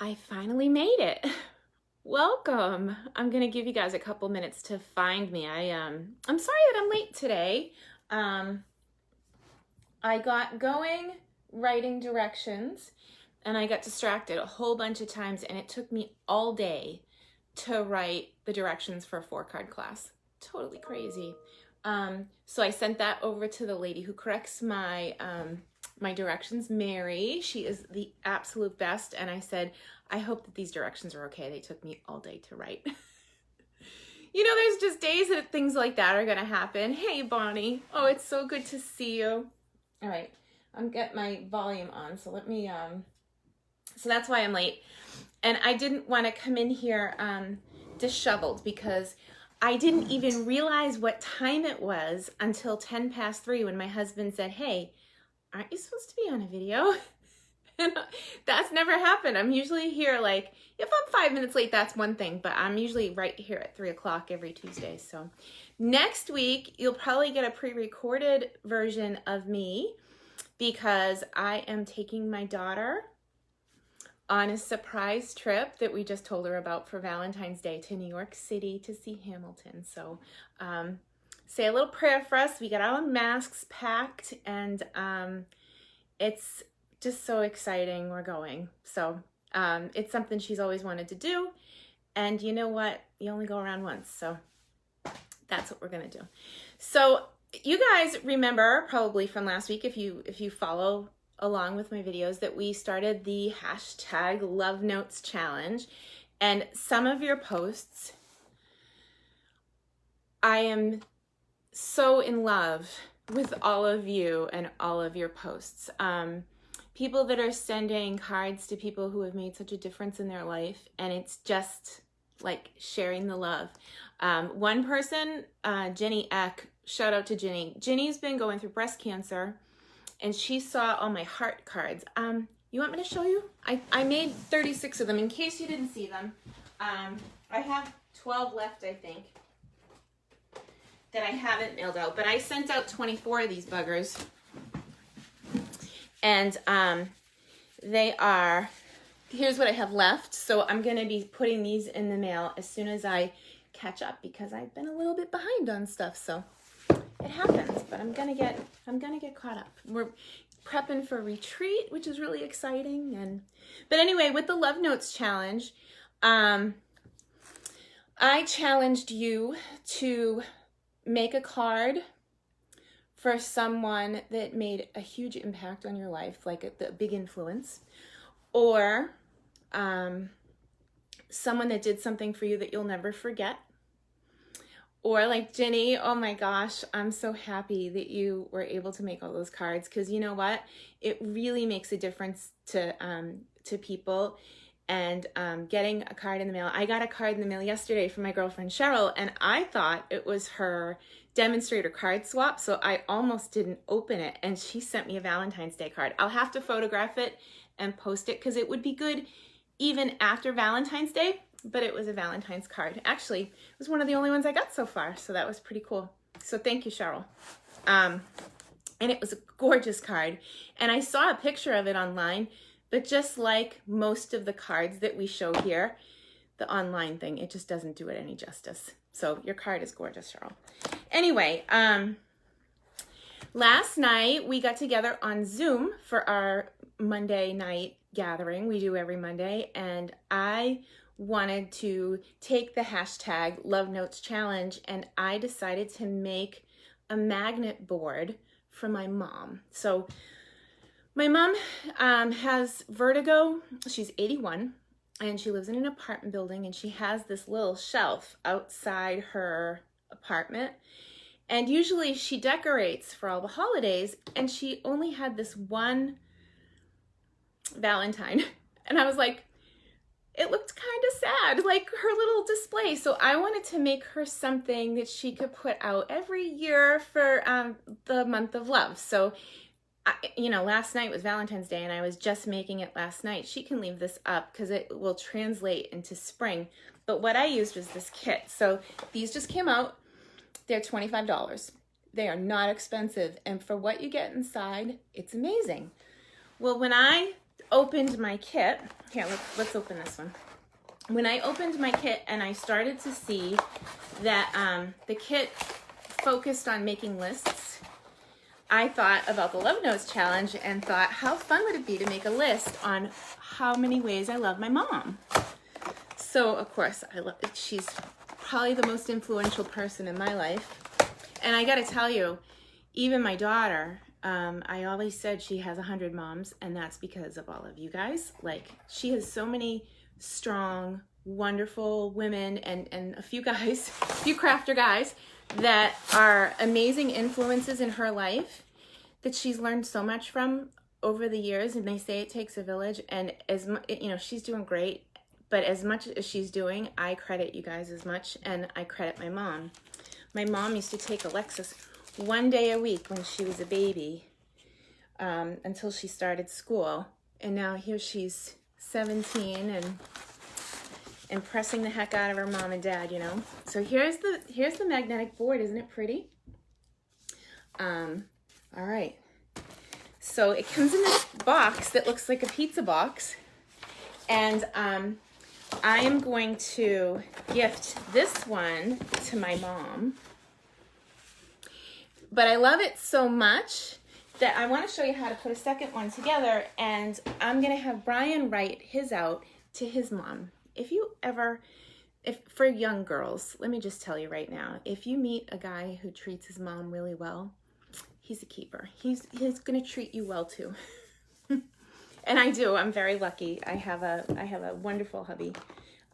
I finally made it. Welcome. I'm gonna give you guys a couple minutes to find me. I'm sorry that I'm late today. I got going writing directions and I got distracted a whole bunch of times, and it took me all day to write the directions for a 4-card class. Totally crazy. So I sent that over to the lady who corrects my my directions, Mary. She is the absolute best, and I said, I hope that these directions are okay. They took me all day to write. You know, there's just days that things like that are gonna happen. Hey, Bonnie. Oh, it's so good to see you. All right, I'm getting my volume on, so let me, so that's why I'm late. And I didn't want to come in here disheveled, because I didn't even realize what time it was until 10 past 3 when my husband said, hey, aren't you supposed to be on a video? And that's never happened. I'm usually here, like, if I'm 5 minutes late, that's one thing, but I'm usually right here at 3 o'clock every Tuesday. So next week, you'll probably get a pre-recorded version of me, because I am taking my daughter on a surprise trip that we just told her about for Valentine's Day to New York City to see Hamilton. So say a little prayer for us. We got our masks packed, and it's just so exciting. We're going. So it's something she's always wanted to do. And you know what? You only go around once. So that's what we're going to do. So you guys remember probably from last week, if you follow along with my videos, that we started the hashtag Love Notes Challenge. And some of your posts, I am so in love with all of you and all of your posts. People that are sending cards to people who have made such a difference in their life, and it's just like sharing the love. One person, Jenny Eck, shout out to Jenny. Jenny's been going through breast cancer, and she saw all my heart cards. You want me to show you? I made 36 of them in case you didn't see them. I have 12 left, I think, that I haven't mailed out, but I sent out 24 of these buggers. And they are, here's what I have left. So I'm going to be putting these in the mail as soon as I catch up, because I've been a little bit behind on stuff. So it happens, but I'm gonna get caught up. We're prepping for retreat, which is really exciting. But anyway, with the Love Notes Challenge, I challenged you to make a card for someone that made a huge impact on your life, like a big influence, or someone that did something for you that you'll never forget. Or like Jenny, oh my gosh, I'm so happy that you were able to make all those cards, because you know what? It really makes a difference to people. And getting a card in the mail. I got a card in the mail yesterday from my girlfriend Cheryl, and I thought it was her demonstrator card swap, so I almost didn't open it. And she sent me a Valentine's Day card. I'll have to photograph it and post it, because it would be good even after Valentine's Day. But it was a Valentine's card. Actually, it was one of the only ones I got so far, so that was pretty cool. So thank you, Cheryl. And it was a gorgeous card. And I saw a picture of it online, but just like most of the cards that we show here, the online thing, it just doesn't do it any justice. So your card is gorgeous, Cheryl. Anyway, last night we got together on Zoom for our Monday night gathering. We do every Monday, and I wanted to take the hashtag Love Notes Challenge, and I decided to make a magnet board for my mom. So my mom has vertigo. She's 81, and she lives in an apartment building, and she has this little shelf outside her apartment. And usually she decorates for all the holidays, and she only had this one Valentine. And I was like, it looked kind of sad, like her little display. So I wanted to make her something that she could put out every year for the month of love. So, you know, last night was Valentine's Day, and I was just making it last night. She can leave this up because it will translate into spring. But what I used was this kit. So these just came out. They're $25. They are not expensive. And for what you get inside, it's amazing. Well, when I opened my kit, here, let's open this one. When I opened my kit and I started to see that the kit focused on making lists, I thought about the Love Notes Challenge and thought, how fun would it be to make a list on how many ways I love my mom? So, of course, she's probably the most influential person in my life. And I gotta tell you, even my daughter, I always said she has 100 moms, and that's because of all of you guys. Like, she has so many strong, wonderful women and a few guys, a few crafter guys that are amazing influences in her life that she's learned so much from over the years. And they say it takes a village, and she's doing great, but as much as she's doing, I credit you guys as much, and I credit my mom. My mom used to take Alexis one day a week when she was a baby until she started school, and now here she's 17 and impressing the heck out of her mom and dad, you know. So here's the magnetic board. Isn't it pretty? All right. So it comes in this box that looks like a pizza box, and I am going to gift this one to my mom. But I love it so much that I want to show you how to put a second one together, and I'm going to have Brian write his out to his mom. If for young girls, let me just tell you right now, if you meet a guy who treats his mom really well, he's a keeper. He's going to treat you well too. And I do. I'm very lucky. I have a wonderful hubby.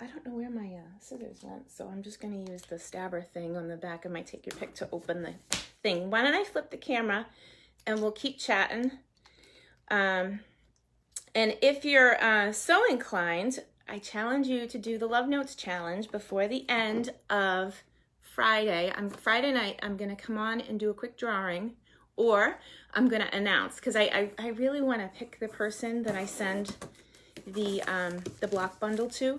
I don't know where my scissors went, so I'm just going to use the stabber thing on the back of my Take Your Pick to open the thing. Why don't I flip the camera and we'll keep chatting. And if you're so inclined, I challenge you to do the Love Notes Challenge before the end of Friday. Friday night, I'm going to come on and do a quick drawing, or I'm going to announce, because I really want to pick the person that I send the block bundle to.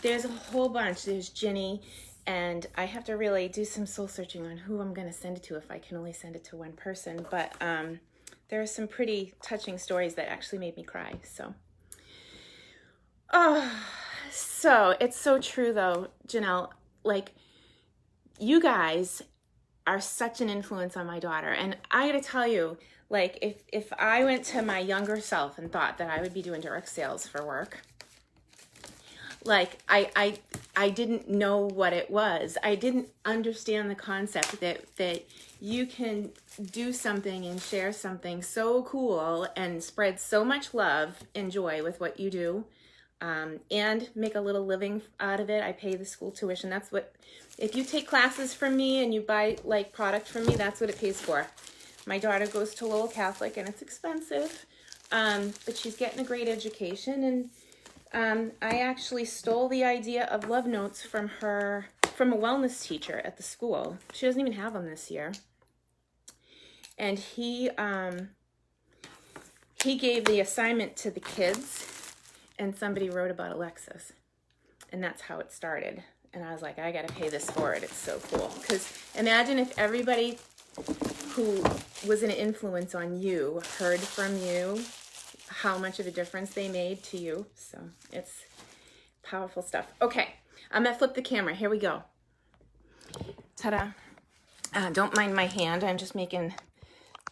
There's a whole bunch. There's Ginny, and I have to really do some soul searching on who I'm going to send it to if I can only send it to one person. But there are some pretty touching stories that actually made me cry. So, so it's so true though, Janelle. Like, you guys are such an influence on my daughter, and I got to tell you, like, if I went to my younger self and thought that I would be doing direct sales for work, like, I didn't know what it was. I didn't understand the concept that you can do something and share something so cool and spread so much love and joy with what you do, and make a little living out of it. I pay the school tuition. That's what, if you take classes from me and you buy like product from me, that's what it pays for. My daughter goes to Lowell Catholic, and it's expensive, but she's getting a great education. And I actually stole the idea of Love Notes from a wellness teacher at the school. She doesn't even have them this year. And he gave the assignment to the kids, and somebody wrote about Alexis. And that's how it started. And I was like, I got to pay this forward. It's so cool. Because imagine if everybody who was an influence on you heard from you how much of a difference they made to you. So it's powerful stuff. Okay, I'm gonna flip the camera. Here we go. Ta-da. Don't mind my hand. I'm just making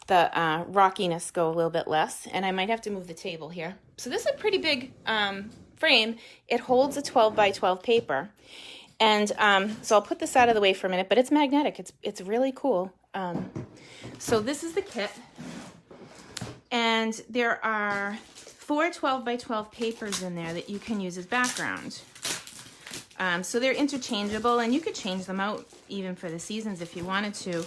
the rockiness go a little bit less, and I might have to move the table here. So this is a pretty big frame. It holds a 12 by 12 paper. And so I'll put this out of the way for a minute, but it's magnetic. It's really cool. So this is the kit. And there are 4 12 by 12 papers in there that you can use as background. So they're interchangeable, and you could change them out even for the seasons if you wanted to.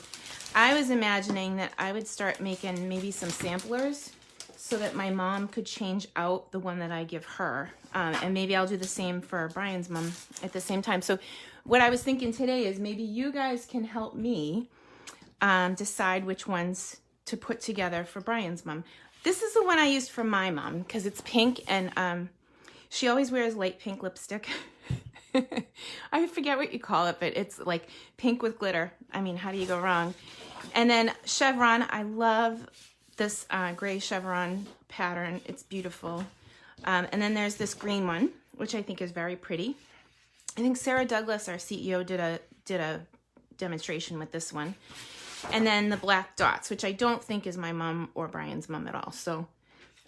I was imagining that I would start making maybe some samplers so that my mom could change out the one that I give her. And maybe I'll do the same for Brian's mom at the same time. So what I was thinking today is maybe you guys can help me decide which ones to put together for Brian's mom. This is the one I used for my mom because it's pink, and she always wears light pink lipstick. I forget what you call it, but it's like pink with glitter. I mean, how do you go wrong? And then chevron. I love this gray chevron pattern. It's beautiful. And then there's this green one, which I think is very pretty. I think Sarah Douglas, our CEO, did a demonstration with this one. And then the black dots, which I don't think is my mom or Brian's mom at all. So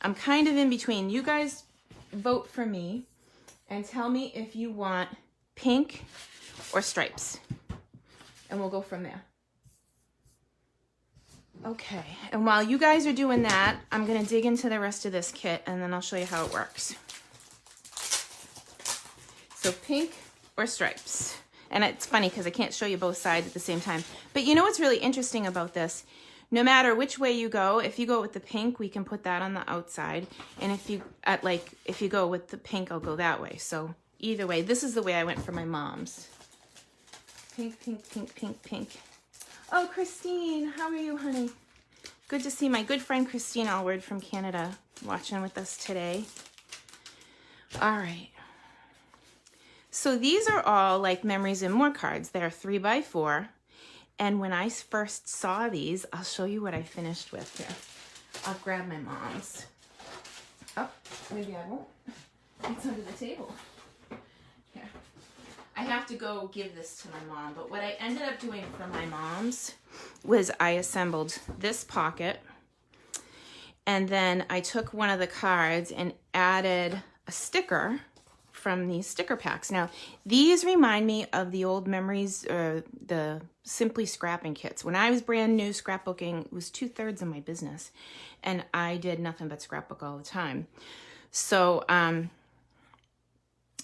I'm kind of in between. You guys vote for me and tell me if you want pink or stripes. And we'll go from there. Okay, and while you guys are doing that, I'm gonna dig into the rest of this kit and then I'll show you how it works. So pink or stripes. And it's funny because I can't show you both sides at the same time. But you know what's really interesting about this? No matter which way you go, if you go with the pink, we can put that on the outside. And if you go with the pink, I'll go that way. So either way, this is the way I went for my mom's. Pink, pink, pink, pink, pink. Oh, Christine, how are you, honey? Good to see my good friend Christine Allward from Canada watching with us today. All right. So these are all like Memories and More cards. They're 3x4. And when I first saw these, I'll show you what I finished with here. I'll grab my mom's. Oh, maybe I won't. It's under the table. Here. I have to go give this to my mom. But what I ended up doing for my mom's was I assembled this pocket. And then I took one of the cards and added a sticker from these sticker packs. Now, these remind me of the old Memories, the Simply Scrapping kits. When I was brand new, scrapbooking was 2/3 of my business, and I did nothing but scrapbook all the time. So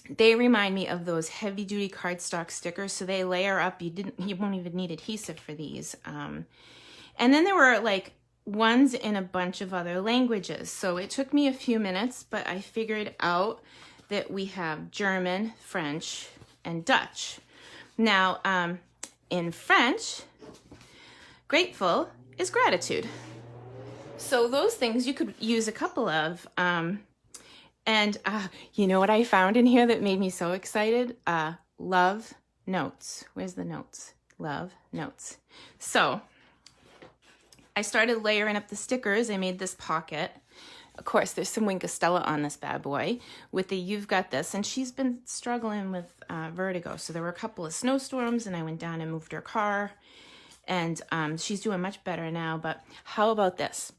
they remind me of those heavy-duty cardstock stickers. So they layer up. You won't even need adhesive for these. And then there were like ones in a bunch of other languages. So it took me a few minutes, but I figured out that we have German, French, and Dutch. Now, in French, grateful is gratitude. So those things you could use a couple of. And you know what I found in here that made me so excited? Love notes. Where's the notes? Love notes. So I started layering up the stickers. I made this pocket. Of course, there's some Wink of Stella on this bad boy with the You've Got This. And she's been struggling with vertigo. So there were a couple of snowstorms and I went down and moved her car. And she's doing much better now. But how about this?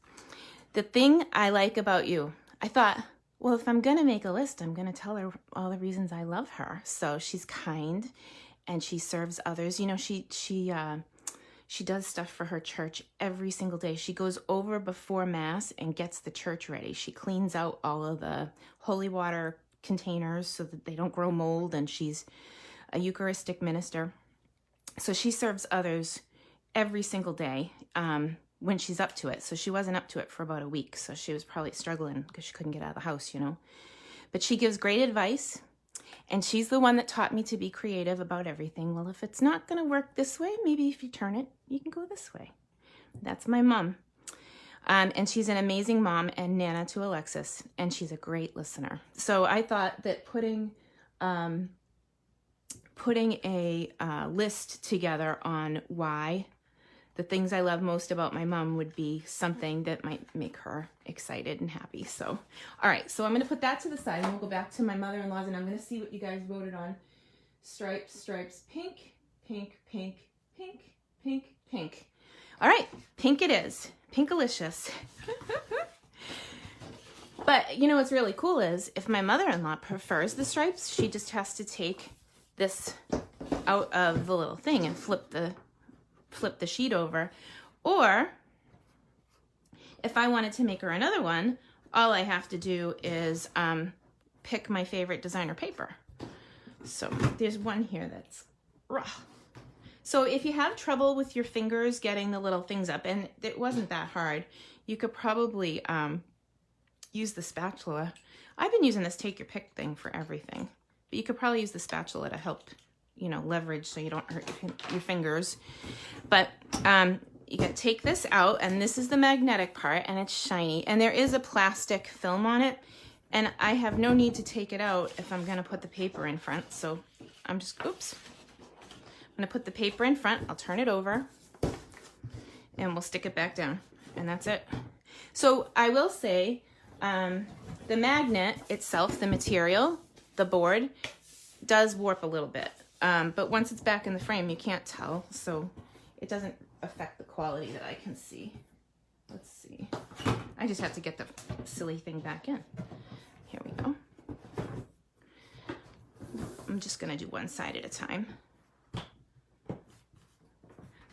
The thing I like about you, I thought, well, if I'm going to make a list, I'm going to tell her all the reasons I love her. So she's kind and she serves others. You know, she does stuff for her church every single day. She goes over before Mass and gets the church ready. She cleans out all of the holy water containers so that they don't grow mold, and she's a Eucharistic minister. So she serves others every single day when she's up to it. So she wasn't up to it for about a week, so she was probably struggling because she couldn't get out of the house, you know. But she gives great advice. And she's the one that taught me to be creative about everything. Well, if it's not going to work this way, maybe if you turn it, you can go this way. That's my mom. And she's an amazing mom and Nana to Alexis. And she's a great listener. So I thought that putting a list together on why the things I love most about my mom would be something that might make her excited and happy. So, all right, so I'm going to put that to the side and we'll go back to my mother-in-law's and I'm going to see what you guys voted on. Stripes, stripes, pink, pink, pink, pink, pink, pink. All right, pink it is. Pinkalicious. But you know what's really cool is if my mother-in-law prefers the stripes, she just has to take this out of the little thing and flip the sheet over. Or if I wanted to make her another one, all I have to do is pick my favorite designer paper. So there's one here that's raw. So if you have trouble with your fingers getting the little things up, and it wasn't that hard, you could probably use the spatula. I've been using this take your pick thing for everything, but you could probably use the spatula to help, you know, leverage so you don't hurt your fingers. But you can take this out, and this is the magnetic part, and it's shiny, and there is a plastic film on it, and I have no need to take it out if I'm gonna put the paper in front. So I'm just, oops. I'm gonna put the paper in front, I'll turn it over, and we'll stick it back down, and that's it. So I will say, the magnet itself, the material, the board, does warp a little bit. But once it's back in the frame, you can't tell, so it doesn't affect the quality that I can see. Let's see. I just have to get the silly thing back in. Here we go. I'm just gonna do one side at a time.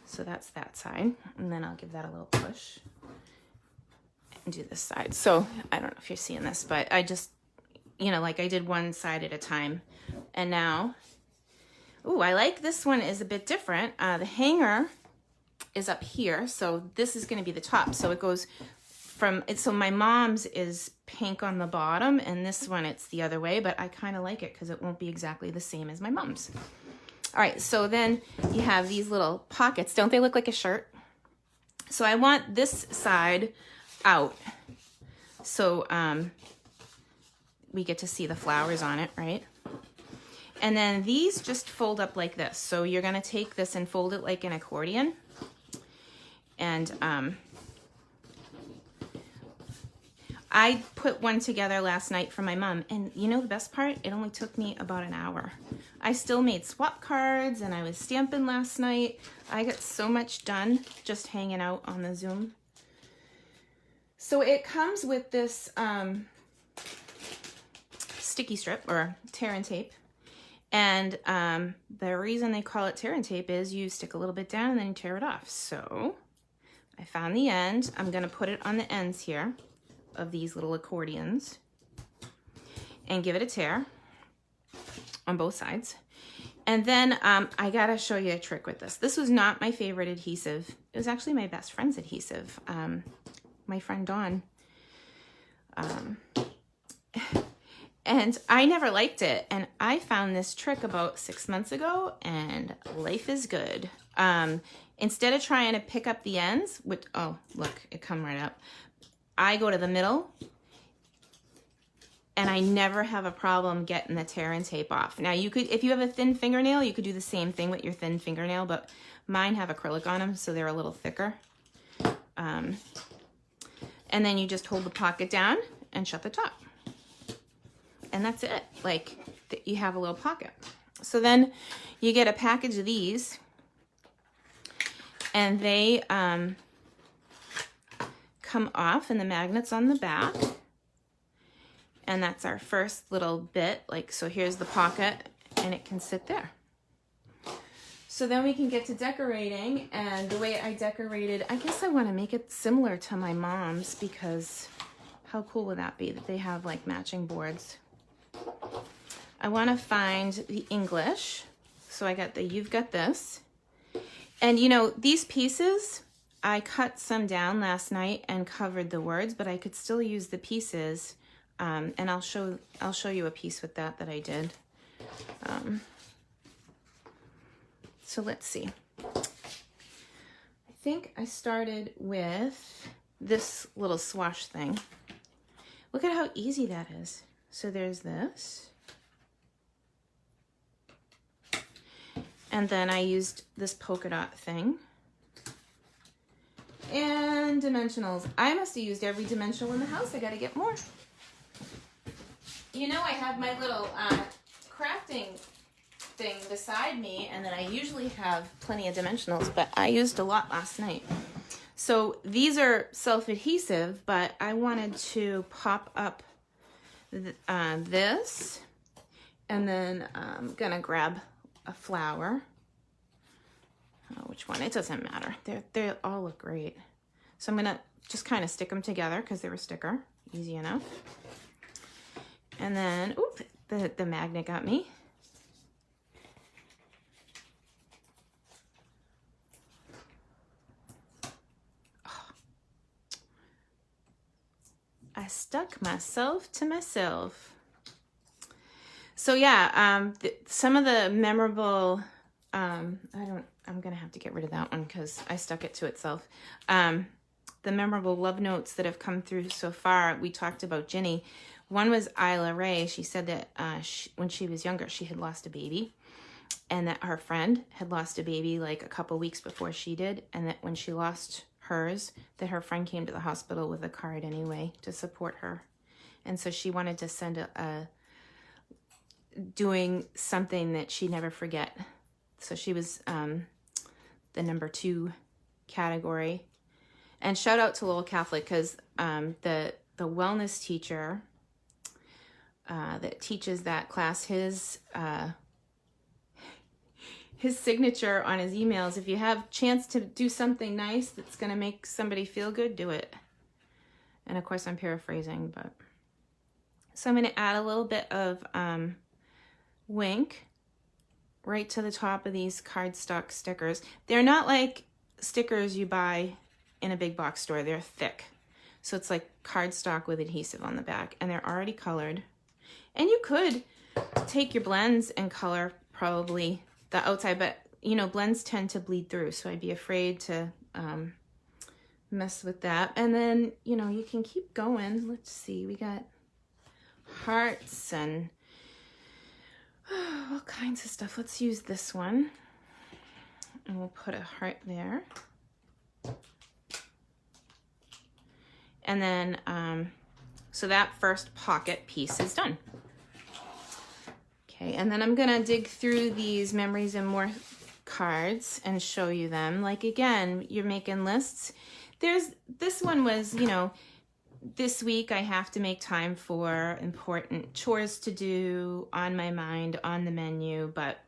So that's that side, and then I'll give that a little push and do this side. So I don't know if you're seeing this, but I just, you know, like I did one side at a time. And now, ooh, I like this one is a bit different. The hanger is up here, so this is gonna be the top. So it goes from, so my mom's is pink on the bottom, and this one it's the other way, but I kind of like it because it won't be exactly the same as my mom's. All right, so then you have these little pockets. Don't they look like a shirt? So I want this side out. So we get to see the flowers on it, right? And then these just fold up like this. So you're gonna take this and fold it like an accordion. And I put one together last night for my mom, and you know the best part? It only took me about an hour. I still made swap cards, and I was stamping last night. I got so much done just hanging out on the Zoom. So it comes with this sticky strip or tear and tape. And the reason they call it tear and tape is you stick a little bit down and then you tear it off. So I found the end. I'm gonna put it on the ends here of these little accordions and give it a tear on both sides. And then I gotta show you a trick with this. This was not my favorite adhesive. It was actually my best friend's adhesive. My friend Dawn. And I never liked it. And I found this trick about 6 months ago, and life is good. Instead of trying to pick up the ends, which, oh, look, it come right up. I go to the middle, and I never have a problem getting the tear and tape off. Now you could, if you have a thin fingernail, you could do the same thing with your thin fingernail, but mine have acrylic on them, so they're a little thicker. And then you just hold the pocket down and shut the top. And that's it. Like, you have a little pocket. So then you get a package of these, and they come off, and the magnet's on the back. And that's our first little bit. Like, so here's the pocket, and it can sit there. So then we can get to decorating, and the way I decorated, I guess I want to make it similar to my mom's, because how cool would that be that they have like matching boards? I want to find the English. So I got the You've Got This. And you know, these pieces, I cut some down last night and covered the words, but I could still use the pieces. And I'll show you a piece with that I did. So let's see. I think I started with this little swash thing. Look at how easy that is. So there's this. And then I used this polka dot thing. And dimensionals. I must have used every dimensional in the house. I gotta get more. You know, I have my little crafting thing beside me, and then I usually have plenty of dimensionals, but I used a lot last night. So these are self-adhesive, but I wanted to pop up this, and then I'm gonna grab a flower. Which one? It doesn't matter. They all look great. So I'm gonna just kind of stick them together because they're a sticker. Easy enough. And then, oop, the magnet got me. Oh. I stuck myself to myself. So yeah, some of the memorable, I'm gonna have to get rid of that one because I stuck it to itself. The memorable love notes that have come through so far, we talked about Ginny. One was Isla Ray. She said that when she was younger, she had lost a baby, and that her friend had lost a baby like a couple weeks before she did, and that when she lost hers, that her friend came to the hospital with a card anyway to support her. And so she wanted to send doing something that she'd never forget. So she was the number 2 category. And shout out to Lowell Catholic, because the wellness teacher that teaches that class, his signature on his emails, if you have chance to do something nice that's going to make somebody feel good, do it. And of course I'm paraphrasing, but so I'm going to add a little bit of Wink right to the top of these cardstock stickers. They're not like stickers you buy in a big box store. They're thick. So it's like cardstock with adhesive on the back, and they're already colored. And you could take your blends and color probably the outside, but you know, blends tend to bleed through, so I'd be afraid to mess with that. And then, you know, you can keep going. Let's see, we got hearts and all kinds of stuff. Let's use this one, and we'll put a heart there. And then, so that first pocket piece is done. Okay, and then I'm gonna dig through these Memories and More cards and show you them. Like, again, you're making lists. This one was, you know, this week I have to make time for important chores to do, on my mind, on the menu. But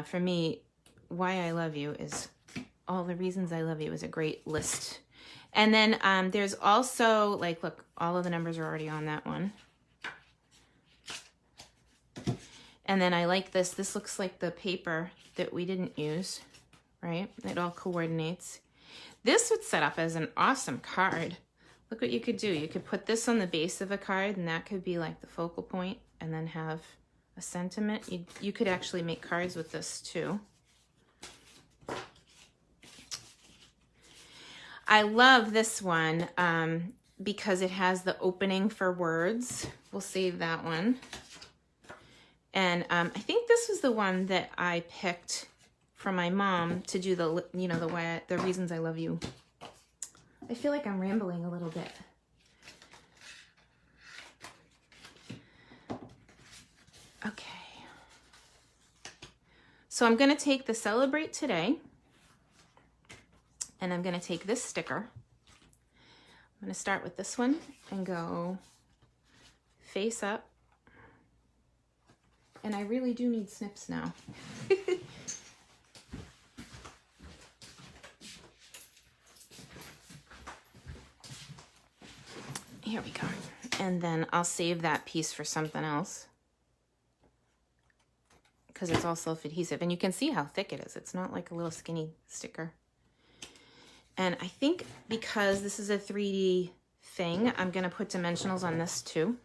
for me, Why I Love You is, All the Reasons I Love You is a great list. And then there's also, like, look, all of the numbers are already on that one. And then I like this. This looks like the paper that we didn't use, right? It all coordinates. This would set up as an awesome card. Look what you could do. You could put this on the base of a card, and that could be like the focal point, and then have a sentiment. You could actually make cards with this too. I love this one because it has the opening for words. We'll save that one. And I think this was the one that I picked from my mom to do the, you know, the Reasons I Love You. I feel like I'm rambling a little bit. Okay. So I'm going to take the Celebrate Today, and I'm going to take this sticker. I'm going to start with this one and go face up. And I really do need snips now. Here we go. And then I'll save that piece for something else, because it's all self-adhesive. And you can see how thick it is. It's not like a little skinny sticker. And I think because this is a 3D thing, I'm going to put dimensionals on this too.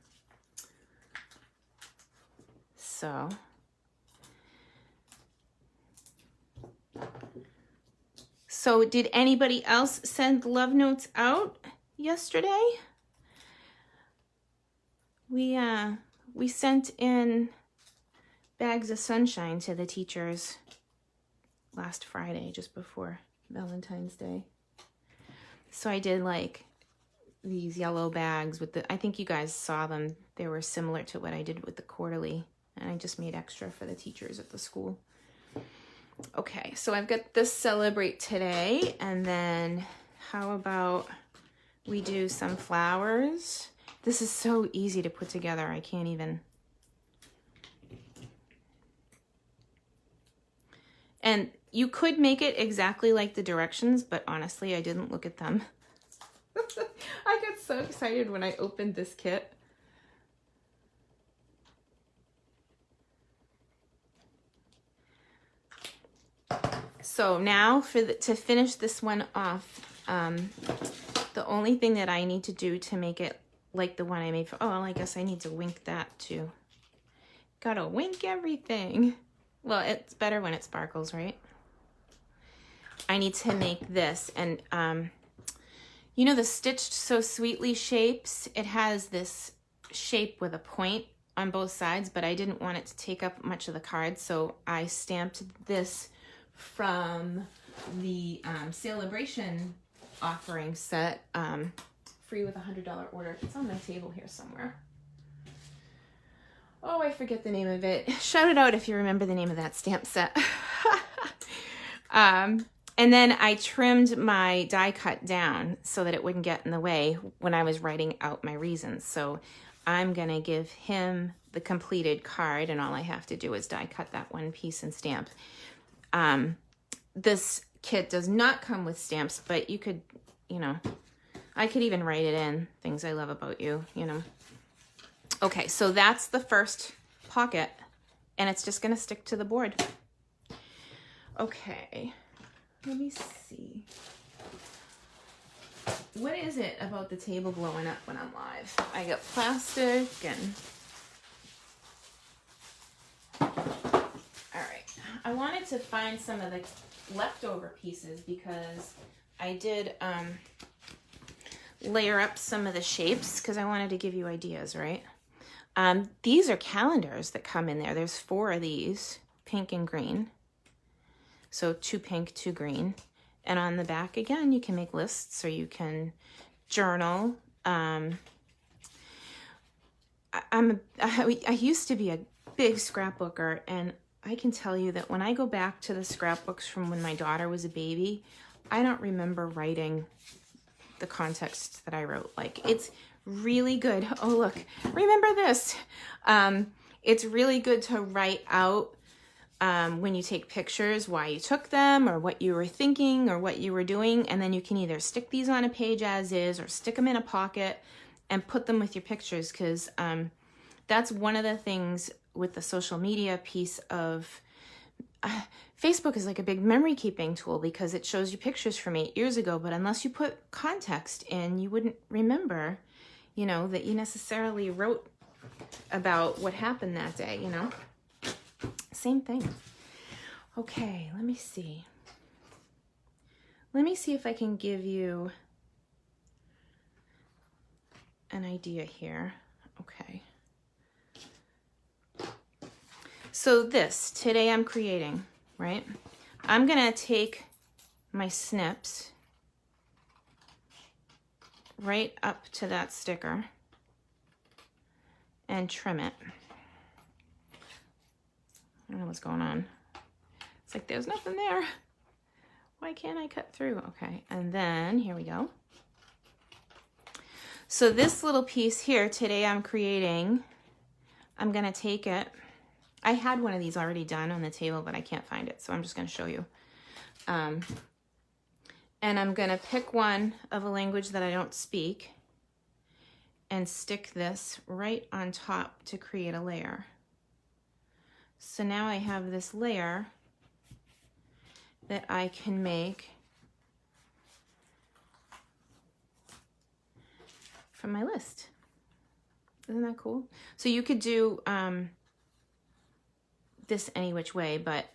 So did anybody else send love notes out yesterday? We sent in bags of sunshine to the teachers last Friday, just before Valentine's Day. So I did like these yellow bags with I think you guys saw them. They were similar to what I did with the quarterly. And I just made extra for the teachers at the school. Okay, so I've got this Celebrate Today. And then how about we do some flowers? This is so easy to put together. I can't even. And you could make it exactly like the directions, but honestly, I didn't look at them. I got so excited when I opened this kit. So now to finish this one off, the only thing that I need to do to make it like the one I made for, oh, well, I guess I need to wink that too. Gotta wink everything. Well, it's better when it sparkles, right? I need to make this, and you know the Stitched So Sweetly shapes? It has this shape with a point on both sides, but I didn't want it to take up much of the card, so I stamped this from the Celebration offering set, free with a $100 order. It's on my table here somewhere. Oh, I forget the name of it. Shout it out if you remember the name of that stamp set. And then I trimmed my die cut down so that it wouldn't get in the way when I was writing out my reasons. So I'm going to give him the completed card, and all I have to do is die cut that one piece and stamp. This kit does not come with stamps, but you could, you know, I could even write it in, things I love about you, you know. Okay, so that's the first pocket, and it's just going to stick to the board. Okay. Let me see. What is it about the table blowing up when I'm live? I got plastic and... Alright. I wanted to find some of the leftover pieces because I did layer up some of the shapes because I wanted to give you ideas, right? These are calendars that come in there. There's 4 of these, pink and green. So 2 pink, 2 green. And on the back, again, you can make lists or you can journal. I used to be a big scrapbooker, and I can tell you that when I go back to the scrapbooks from when my daughter was a baby, I don't remember writing the context that I wrote. Like, it's really good. Oh, look, remember this. It's really good to write out when you take pictures, why you took them or what you were thinking or what you were doing. And then you can either stick these on a page as is or stick them in a pocket and put them with your pictures. Because that's one of the things with the social media piece of Facebook is like a big memory keeping tool because it shows you pictures from 8 years ago. But unless you put context in, you wouldn't remember, you know, that you necessarily wrote about what happened that day, you know. Same thing. Okay, let me see. Let me see if I can give you an idea here. Okay. So this, today I'm creating, right? I'm going to take my snips right up to that sticker and trim it. I don't know what's going on. It's like there's nothing there. Why can't I cut through? Okay, and then here we go. So this little piece here, today I'm creating, I'm gonna take it. I had one of these already done on the table, but I can't find it, so I'm just gonna show you. And I'm gonna pick one of a language that I don't speak and stick this right on top to create a layer. So now I have this layer that I can make from my list. Isn't that cool? So you could do this any which way, but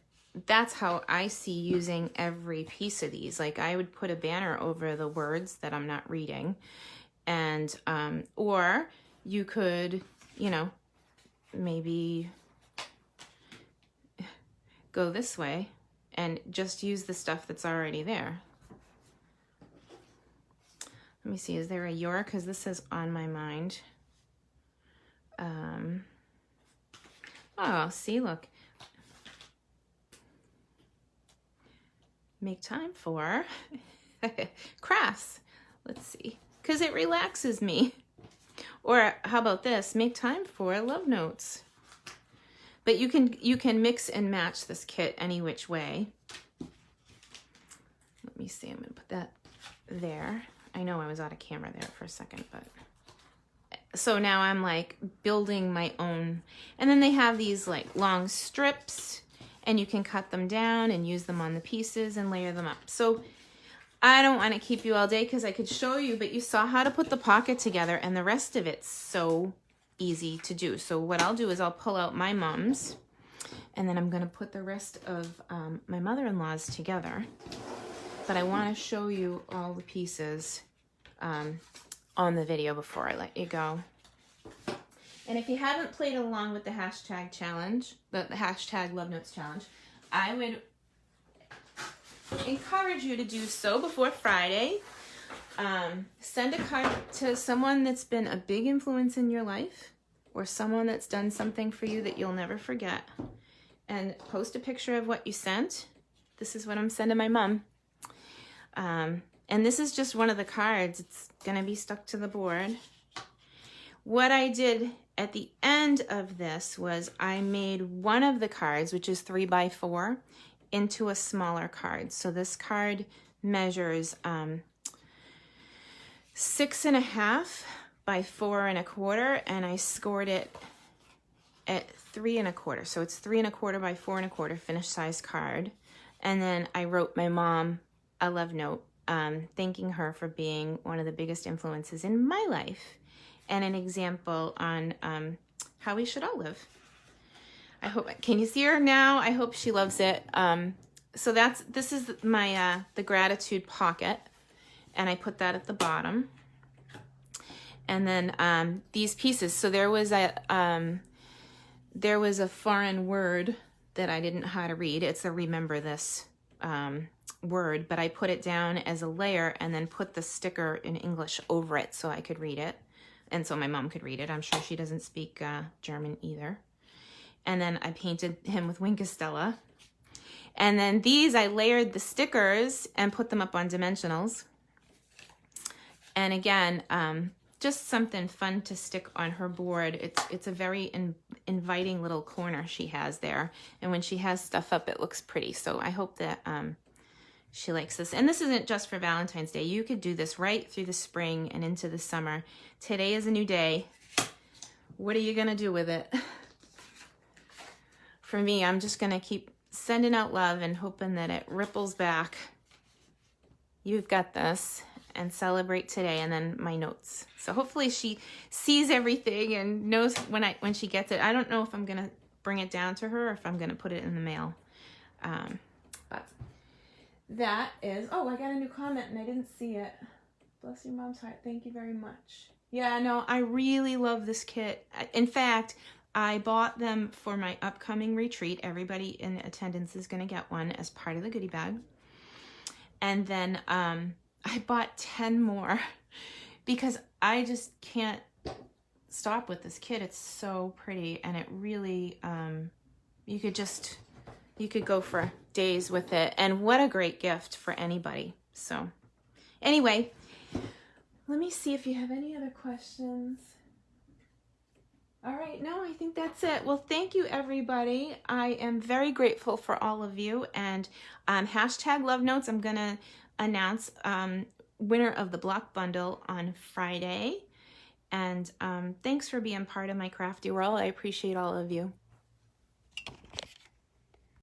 that's how I see using every piece of these. Like I would put a banner over the words that I'm not reading, and or you could, you know, maybe go this way and just use the stuff that's already there. Let me see, is there a your? Because this is on my mind. Oh, see, look. Make time for crafts. Let's see, because it relaxes me. Or how about this? Make time for love notes. But you can mix and match this kit any which way. Let me see, I'm gonna put that there. I know I was out of camera there for a second, but. So now I'm like building my own. And then they have these like long strips and you can cut them down and use them on the pieces and layer them up. So I don't want to keep you all day because I could show you, but you saw how to put the pocket together and the rest of it's so easy to do. So what I'll do is I'll pull out my mom's and then I'm going to put the rest of my mother-in-law's together. But I want to show you all the pieces on the video before I let you go. And if you haven't played along with the hashtag challenge, the hashtag Love Notes challenge, I would encourage you to do so before Friday. Send a card to someone that's been a big influence in your life. or someone that's done something for you that you'll never forget. And post a picture of what you sent. This is what I'm sending my mom. And this is just one of the cards. It's gonna be stuck to the board. What I did at the end of this was I made one of the cards, which is 3 by 4, into a smaller card. So this card measures 6.5 by 4 1/4, and I scored it at 3 1/4. So it's 3 1/4 by 4 1/4 finished size card. And then I wrote my mom a love note, thanking her for being one of the biggest influences in my life and an example on how we should all live. I hope, can you see her now? I hope she loves it. So this is my the gratitude pocket, and I put that at the bottom. And then these pieces. So there was a foreign word that I didn't know how to read. It's a remember this word, but I put it down as a layer and then put the sticker in English over it so I could read it, and so my mom could read it. I'm sure she doesn't speak German either. And then I painted him with Wink of Stella. And then these, I layered the stickers and put them up on dimensionals. And again, just something fun to stick on her board. It's a very inviting little corner she has there. And when she has stuff up, it looks pretty. So I hope that she likes this. And this isn't just for Valentine's Day. You could do this right through the spring and into the summer. Today is a new day. What are you gonna do with it? For me, I'm just gonna keep sending out love and hoping that it ripples back. You've got this, and celebrate today, and then my notes. So hopefully she sees everything and knows when she gets it. I don't know if I'm gonna bring it down to her or if I'm gonna put it in the mail. But that is, oh, I got a new comment and I didn't see it. Bless your mom's heart, thank you very much. Yeah, no, I really love this kit. In fact, I bought them for my upcoming retreat. Everybody in attendance is gonna get one as part of the goodie bag. And then I bought 10 more because I just can't stop with this kit. It's so pretty, and it really, you could go for days with it, and what a great gift for anybody. So anyway, let me see if you have any other questions. All right, no, I think that's it. Well, thank you, everybody. I am very grateful for all of you, and hashtag love notes. I'm gonna announce winner of the block bundle on Friday. And thanks for being part of my crafty world. I appreciate all of you.